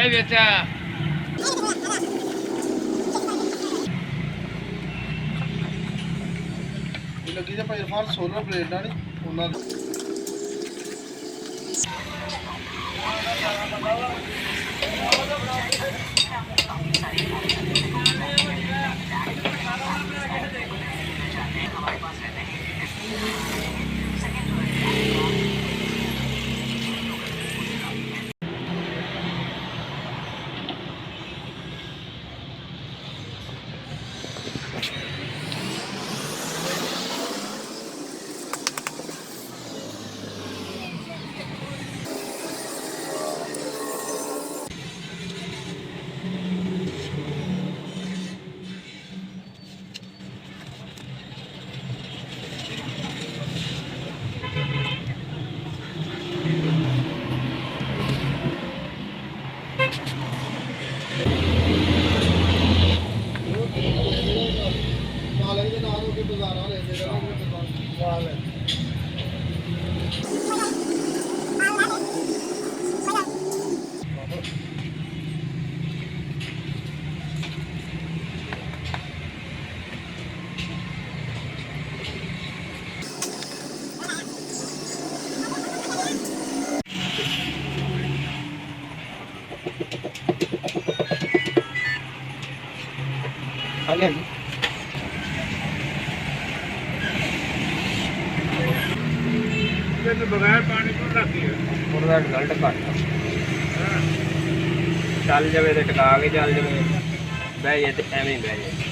ਇਹ ਵਿੱਚ ਲੱਗੀ ਤੇ ਭਾਈ ਇਰਫਾਨ ਸੋਲਰ ਪਲੇਟ ਨਾਲ ਉਹਨਾਂ ਦੇ बगैर पानी को रखी है ਉਹਦਾ ਰਿਜ਼ਲਟ ਘੱਟ ਚੱਲ ਜਾਵੇ ਤੇ ਟਿਕਾ ਕੇ ਚੱਲ ਜਾਵੇ ਬਹਿ ਜੇ ਤੇ ਐਵੇਂ ਹੀ ਬਹਿ ਜੇ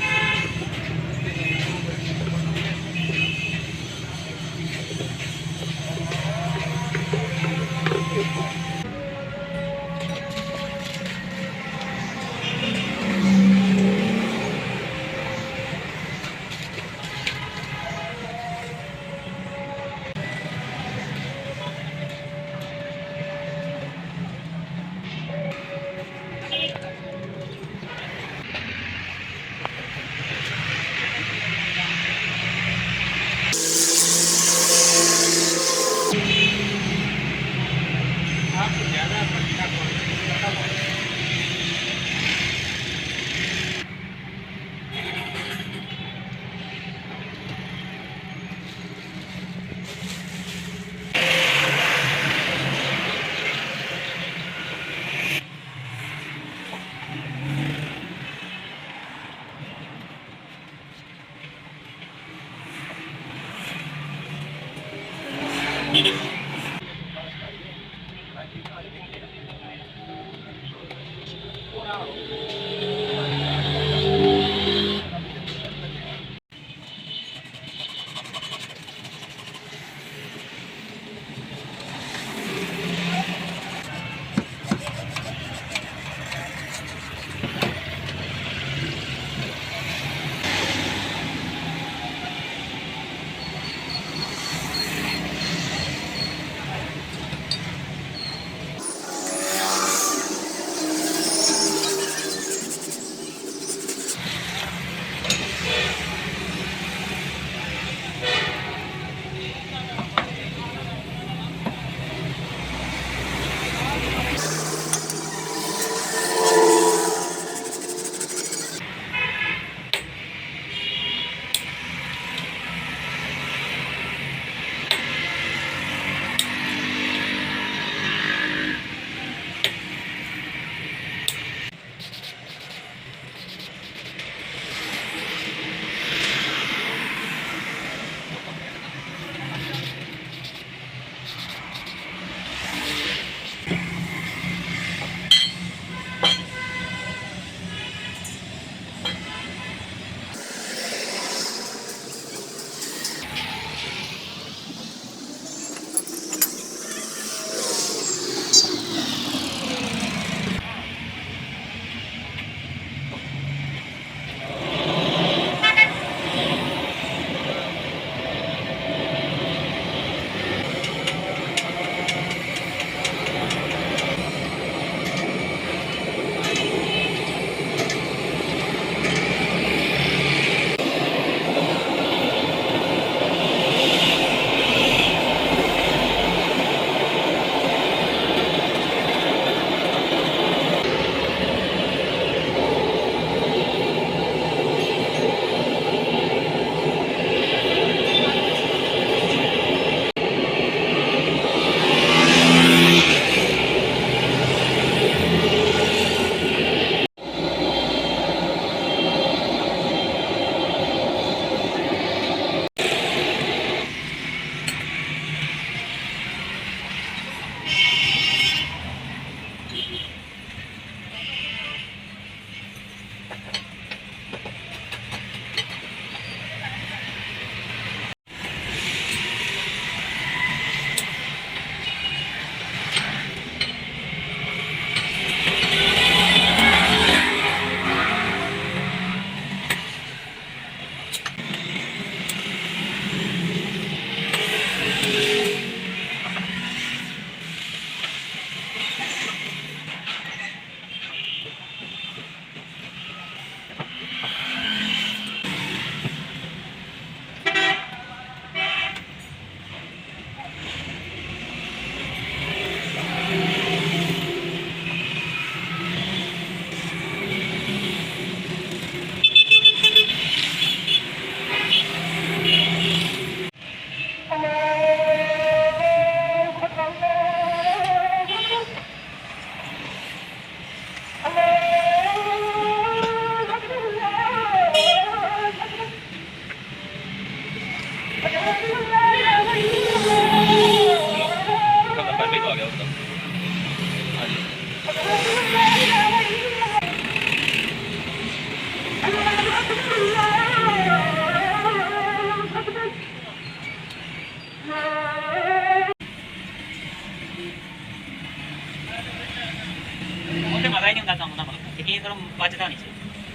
ਪਤਾ ਹੀ ਨਹੀਂ ਹੁੰਦਾ ਕੰਮ ਦਾ ਮਤਲਬ ਕਿ ਇਹਦਾ ਬਚਦਾ ਨਹੀਂ ਸੀ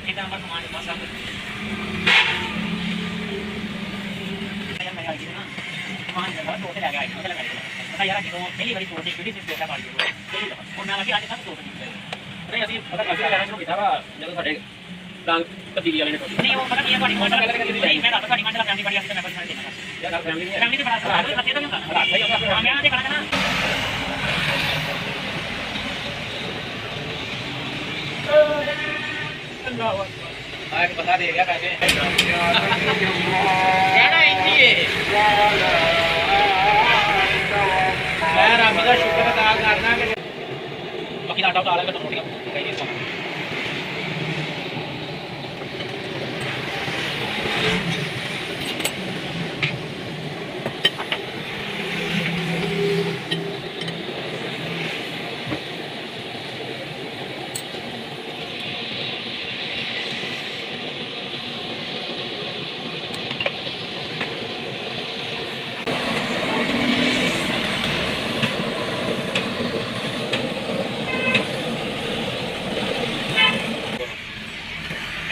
ਇਹਦਾ ਨੰਬਰ ਸਮਾਨ ਬਸ ਆਪ ਮੈਂ ਆ ਗਿਆ ਨਾ ਸਮਾਨ ਜਿਹੜਾ ਤੋਂ ਤੇ ਲੱਗਾ ਹੈ ਲਗਾ ਪਤਾ ਯਾਰ ਜਦੋਂ ਪਹਿਲੀ ਵਾਰੀ ਛੋਟੀ ਕਿਹੜੀ ਸੀ ਪੇਟਾ ਮਾਰ ਦਿਓ ਉਹਨਾਂ ਲੱਗੀ ਅੱਜ ਤੱਕ ਛੋਟੀ ਨਹੀਂ ਅਸੀਂ ਪਤਾ ਕਰ ਸ਼ੁਰੂ ਕੀਤਾ ਵਾ ਜਦੋਂ ਸਾਡੇ ਤਾਂ ਪਤੀਲੀ ਵਾਲੇ ਨੇ ਨਹੀਂ ਉਹ ਪਤਾ ਕੀ ਹੈ ਤੁਹਾਡੀ ਮੋਟਰ ਨਹੀਂ ਮੈਂ ਤਾਂ ਤੁਹਾਡੀ ਮੋਟਰ ਫੈਮਿਲੀ ਬੜੀ ਅਸੀਂ ਮੈਂ ਬਸ ਦੇਣਾ ਯਾਰ ਫੈਮਿਲੀ ਤੇ ਬੜਾ ਸਾਰਾ ਸੱਤੇ ਤਾਂ ਨਹੀਂ ਹੁੰਦਾ ਮੈਂ ਤੇ ਕਰਾਂ ਨਾ आज बता देगा कैसे कहना इंजी मैं रब का शुक्र अदा करना कि बाकी आटा उतार लेंगे तो रोटियां कहीं नहीं खाना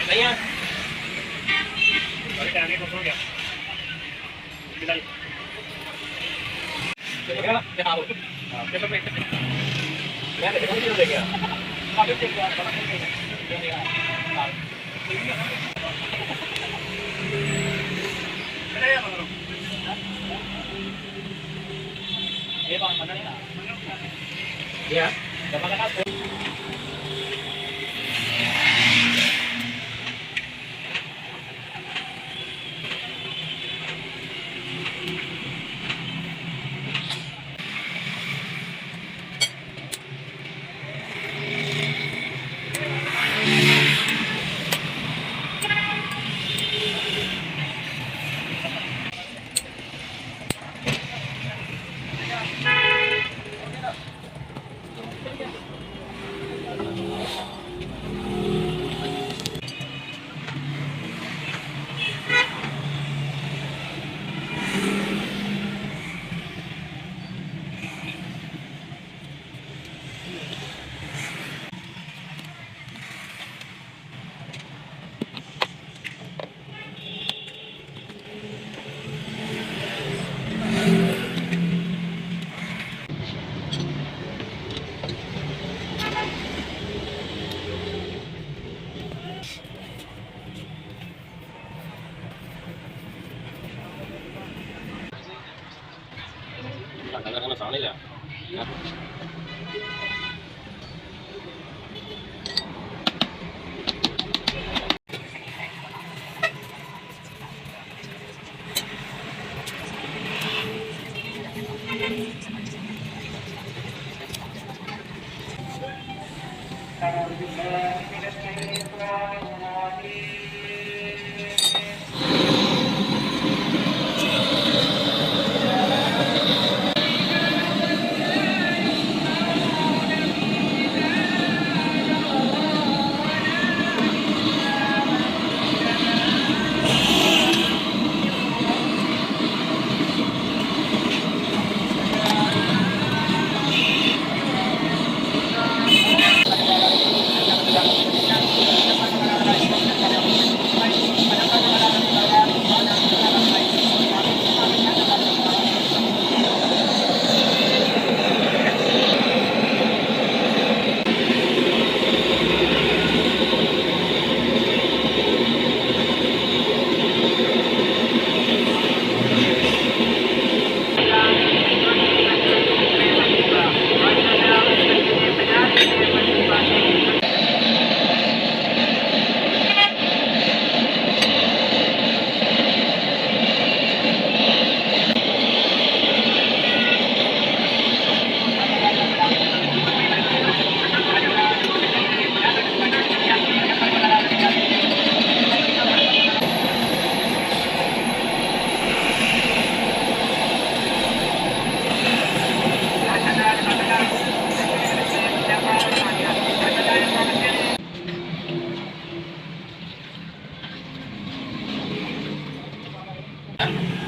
भैया अरे टाइम नहीं हो गया बिलाई चलेगा ना हां चलो मैं देखो दे गया आगे चेक कर ये बात मना नहीं या जब लगा karena salah ya.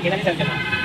Kita ni sama.